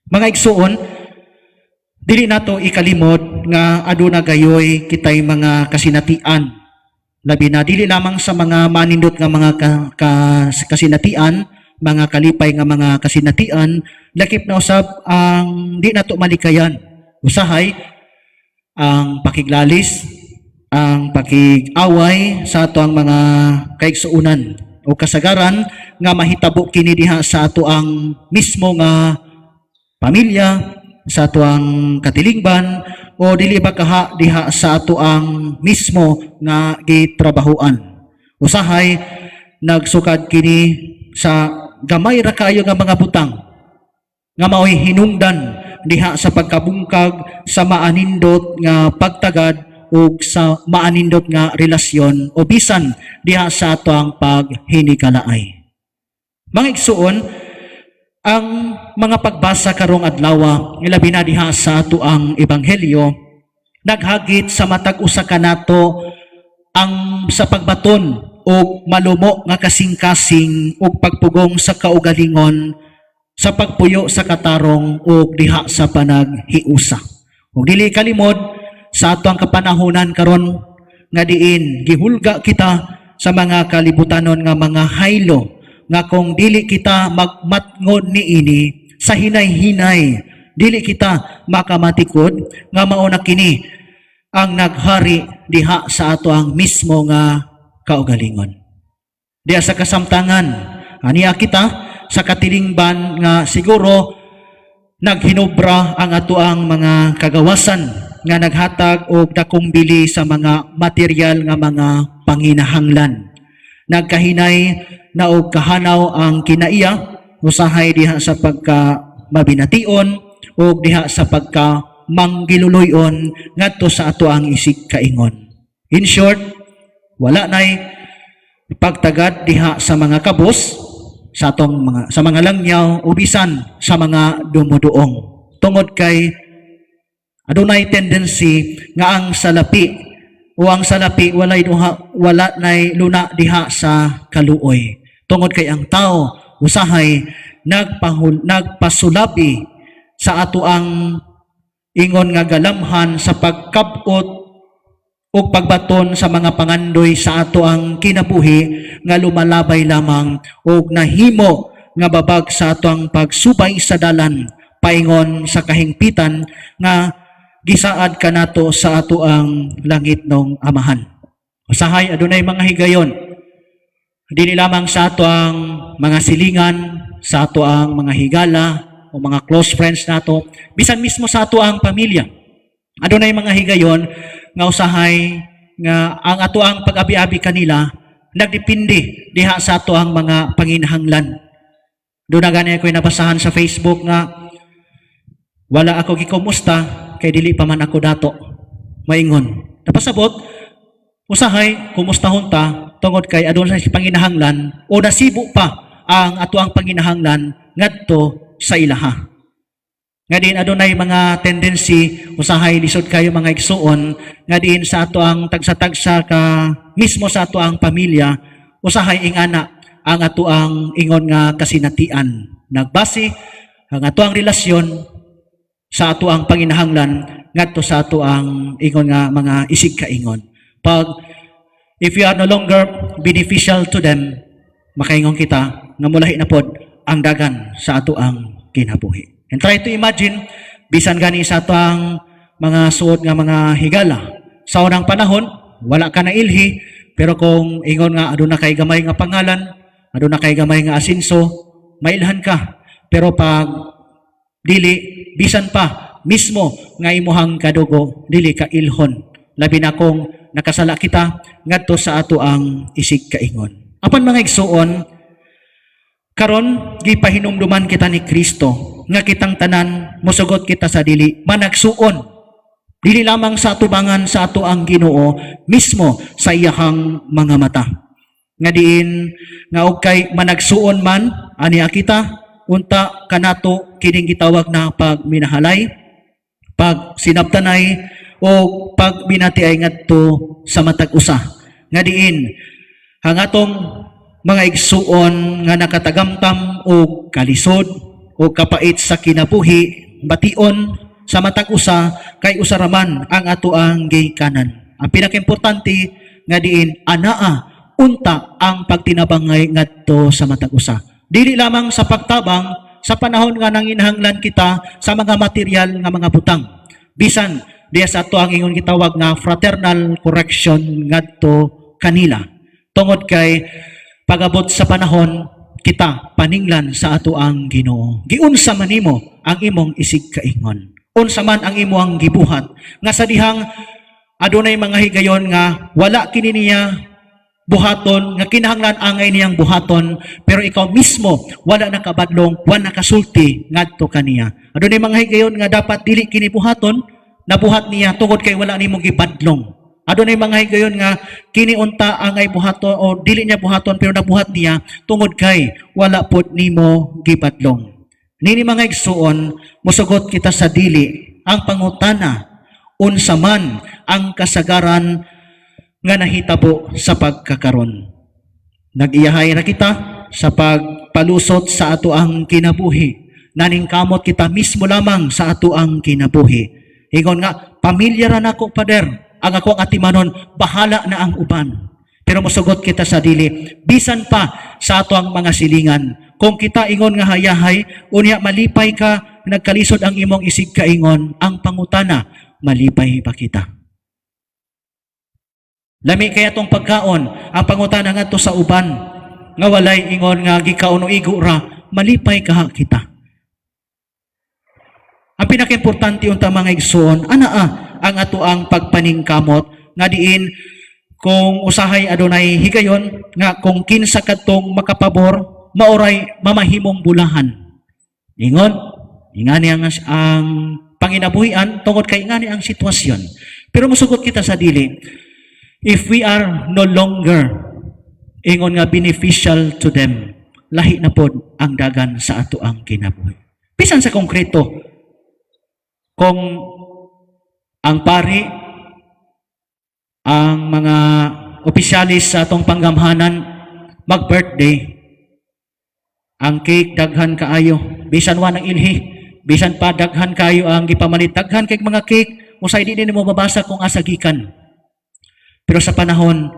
Mga igsuon, dili nato ikalimot nga aduna gayoy kitay mga kasinatian. Labi na dili lamang sa mga manindot nga mga kasinatian, mga kalipay nga mga kasinatian, lakip na usab ang di nato malikayan. Usahay ang pakiglalis, ang pakig-away sa ato ang mga kaigsuunan o kasagaran nga mahitabo kini diha sa ato ang mismo nga pamilya, sa ato ang katilingban, o dili ba kaha diha sa ato ang mismo nga gitrabahuan. Usahay nagsukad kini sa gamay ra kayo nga mga butang nga mao'y hinungdan diha sa pagkabungkag sa maanindot nga pagtagad o sa maanindot nga relasyon o bisan diha sa ato ang paghinikalaay. Mga igsuon, ang mga pagbasa karong adlaw ilabi na diha sa ato ang ebanghelyo naghagit sa matag usa kanato ang sa pagbaton o malumo nga kasing-kasing o pagpugong sa kaugalingon sa pagpuyo sa katarong o diha sa panaghiusa. Ug dili kalimod sa ato ang kapanahonan karon nga diin gihulga kita sa mga kalibutanon nga mga haylo nga kung dili kita magmatngod niini sa hinay-hinay, dili kita makamatikod nga mao na kini ang naghari diha sa ato ang mismo nga kaugalingon. Diha sa kasamtangan, aniya kita sa katilingban nga siguro naghinubra ang ato ang mga kagawasan nga naghatag og dakong bili sa mga material nga mga panginahanglan. Nagkahinay na og kahanaw ang kinaiya, usahay diha sa pagka mabination o diha sa pagka manggiluluyon ngadto sa ato ang isig kaingon. In short, wala nay pagtagad diha sa mga kabos, sa atong mga langyaw o bisan sa mga dumuduong. Tungod kay adunay tendency nga ang salapi wala nay luna diha sa kaluoy. Tungod kay ang tao usahay nagpasulabi sa ato ang ingon nga galamhan sa pagkabot o pagbaton sa mga pangandoy sa ato ang kinabuhi nga lumalabay lamang o nahimo nga babag sa ato ang pagsubay sa dalan paingon sa kahingpitan nga gisaad kanato sa ato ang langit nong amahan. Usahay adunay mga higayon, dili lamang sa ato ang mga silingan, sa ato ang mga higala o mga close friends nato, bisan mismo sa ato ang pamilya. Adunay mga higayon nga usahay nga ang ato ang pag-abi-abi kanila nagdepende diha sa ato ang mga panginahanglan. Doon na gani ako'y nabasahan sa Facebook nga wala ako gikumusta kay dili pa man ako dato maingon. Napasabot usahay kumustahon ta tungod kay adun sa panginahanglan o nasibo pa ang ato ang panginahanglan ngadto sa ilaha. Nga din adunay mga tendency usahay lisod kayo mga igsuon nga din sa ato ang tagsa-tagsa ka mismo sa ato ang pamilya usahay ingana ang ato ang ingon nga kasinatian. Nagbase ang ato ang relasyon sa ato ang panginahanglan ngadto sa ato ang ingon nga mga isig kaingon. If you are no longer beneficial to them, makaingon kita nga mulahi na pod ang dagan sa ato ang kinabuhi. And try to imagine bisan gani sa ato ang mga suod nga mga higala sa unang panahon wala ka na ilhi, pero kung ingon nga aduna kay gamay nga pangalan, aduna kay gamay nga asinso, mailhan ka. Pero pag dili bisan pa mismo nga imuhang kadugo dili ka ilhon, labi na kung nakasala kita ngadto sa ato ang isig kaingon. Apan mga igsuon, karon gipahinumduman kita ni Kristo nga kitang tanan mosugot kita sa dili managsuon, dili lamang sa atubangan sa ato ang Ginoo mismo sa iyahang mga mata. Nga diin nga og kay managsuon man aniya kita unta kanato kining gitawag na pagminahalay, pagsinabtanay o pagbinatiay ngadto sa matag usa. Nga diin ang atong mga igsuon nga nakatagamtam o kalisod o kapait sa kinabuhi, bation sa matag usa kay usaraman ang ato ang gikanan. Ang pinakaimportante nga diin anaa unta ang pagtinabangay ngadto sa matag usa. Dili lamang sa pagtabang sa panahon nga nanginahanglan kita sa mga material nga mga butang. Bisan diya sa ato ang ingon gitawag nga fraternal correction ngadto kanila. Tungod kay pagabot sa panahon kita paninglan sa ato ang Ginoo. Giunsa man nimo ang imong isig kaingon. Unsa man ang imong gibuhat nga sa dihang adunay mga higayon nga wala kini niya buhaton nga kinahanglan angay niyang buhaton pero ikaw mismo wala nakabadlong wala nakasulti ngadto kaniya. Adunay mga higayon nga dapat dili kini buhaton nabuhat niya tungod kay wala nimo gibadlong. Adunay mga higayon nga kini unta angay buhaton o dili niya buhaton pero nabuhat niya tungod kay wala pod nimo gibadlong. Nini mga igsuon, mosugot kita sa dili ang pangutana unsa man ang kasagaran nga nahitabo sa pagkakaron. Nag-iyahay na kita sa pagpalusot sa ato ang kinabuhi. Naningkamot kita mismo lamang sa ato ang kinabuhi. Ingon nga, pamilya ra nako pader. Ang ako ang atimanon, bahala na ang uban. Pero mosugot kita sa dili, bisan pa sa ato ang mga silingan. Kung kita ingon nga hayahay, unya malipay ka, nagkalisod ang imong isig kaingon, ang pangutana, malipay ba kita? Lami kaya tong pagkaon, ang pangutana nga to sa uban, nga walay ingon nga gikaon o igo ra, malipay ka kita. Ang pinaka-importante unta mga igsoon, ang ato ang pagpaningkamot nga diin kung usahay adunay higayon nga kung kinsa kadtong makapabor maoray mamahimong bulahan. Ingon, ingani ang panginabuhian tungod kay ingani ang sitwasyon. Pero musugot kita sa dili, if we are no longer ingon nga beneficial to them, lahi na pod ang dagan sa ato ang kinabuhi. Bisan sa konkreto, kung ang pari, ang mga opisyalis sa atong panggamhanan, mag-birthday, ang cake daghan kaayo, bisan wa nang ilhi, bisan pa daghan kayo ang gipamalit, daghan kay mga cake, usay di mo mabasa kung asa gikan. Pero sa panahon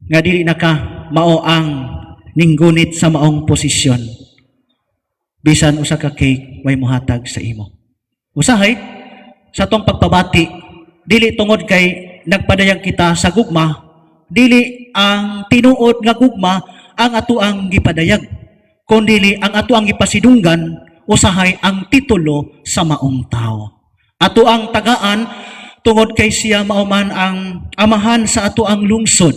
nga dili na ka mao ang ninggunit sa maong posisyon, bisan usa ka cake way mohatag sa imo. Usahay sa tong pagpabati, dili tungod kay nagpadayag kita sa gugma, dili ang tinuod nga gugma ang ato ang gipadayag, kundi ang ato ang gipasidunggan, usahay ang titulo sa maong tao. Ato ang tagaan, tungod kay siya mauman ang amahan sa ato ang lungsod,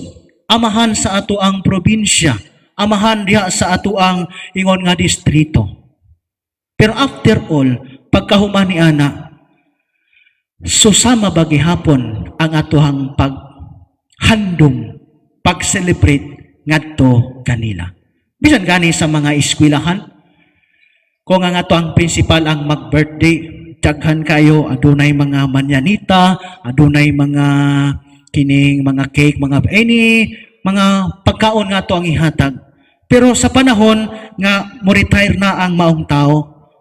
amahan sa ato ang probinsya, amahan diha sa ato ang ingon nga distrito. Pero after all, pagkahuman ni ana, susama ba gihapon ang atohang paghandom, pag-celebrate ngadto kanila. Bisan gani sa mga eskwelahan, kung ang ato ang principal ang mag-birthday, daghan kayo, adunay mga manyanita, adunay mga kining mga cake, mga mga pagkaon nga to ang ihatag. Pero sa panahon nga mo-retire na ang maong tao,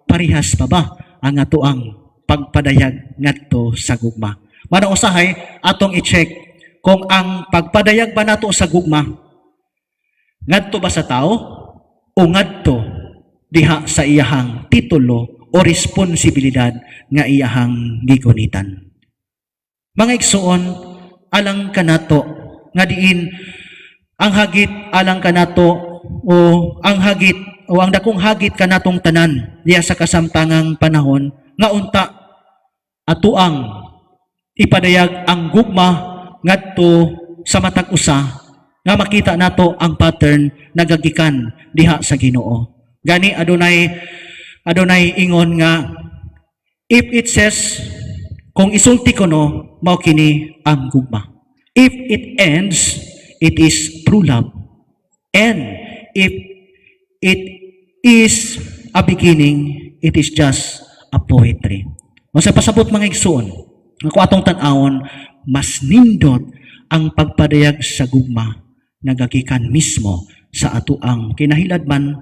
parihas pa ba ang ato ang pagpadayag ngadto sa gugma? Manang usahay atong i-check kung ang pagpadayag ba nato sa gugma ngadto ba sa tao o ngadto diha sa iyahang titulo o responsibilidad nga iyahang gigunitan. Mga igsuon, alang kanato nga diin ang hagit alang kanato o ang hagit o ang dakong hagit kanatong tanan diya sa kasamtangang panahon nga unta atuang ipadayag ang gugma ngadto sa matag usa nga makita nato ang pattern nagagikan diha sa Ginoo. Gani adunay ingon nga if it says kung isulti ko no mao kini ang gugma. If it ends, it is true love. And if it is a beginning, it is just a poetry. Sa pasabot mga igsoon, nga atong tan-awon, mas nindot ang pagpadayag sa gugma nagagikan mismo sa ato ang kinahiladman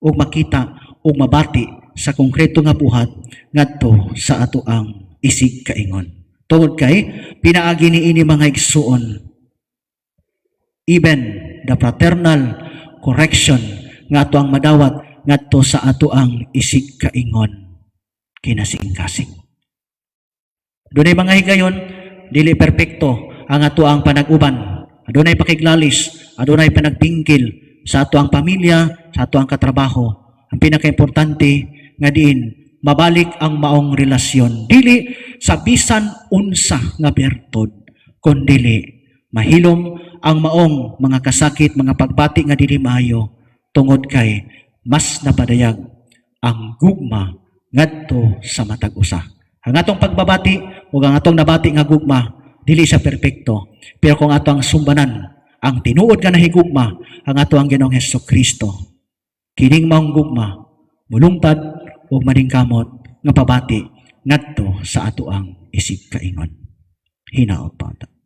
o makita ug mabati sa konkreto nga buhat ngadto sa ato ang isig kaingon. Tungod kay pinaagi ni ini mga igsuon, even the fraternal correction nga ato ang madawat ngadto sa ato ang isig kaingon kinasing-kasing. Dunay mga higayon dili perpekto ang ato ang panag-uban. Adunay pakiglalis, adunay panagpingkil sa ato ang pamilya, sa ato ang katrabaho. Ang pinakaimportante nga diin mabalik ang maong relasyon dili sa bisan unsa nga bertod kundi mahilom ang maong mga kasakit, mga pagbati nga dili maayo tungod kay mas napadayag ang gugma ngadto sa matag usa. Ang atong pagbabati ug ang atong nabati nga gugma dili sa perpekto, pero kung ato ang sumbanan ang tinuod nga nahigugma ang ato ang Ginoong Hesukristo, kining maong gugma mulungtad ug maningkamot nga pabati ngadto sa ato ang isig kaingon. Hinaot pa ta.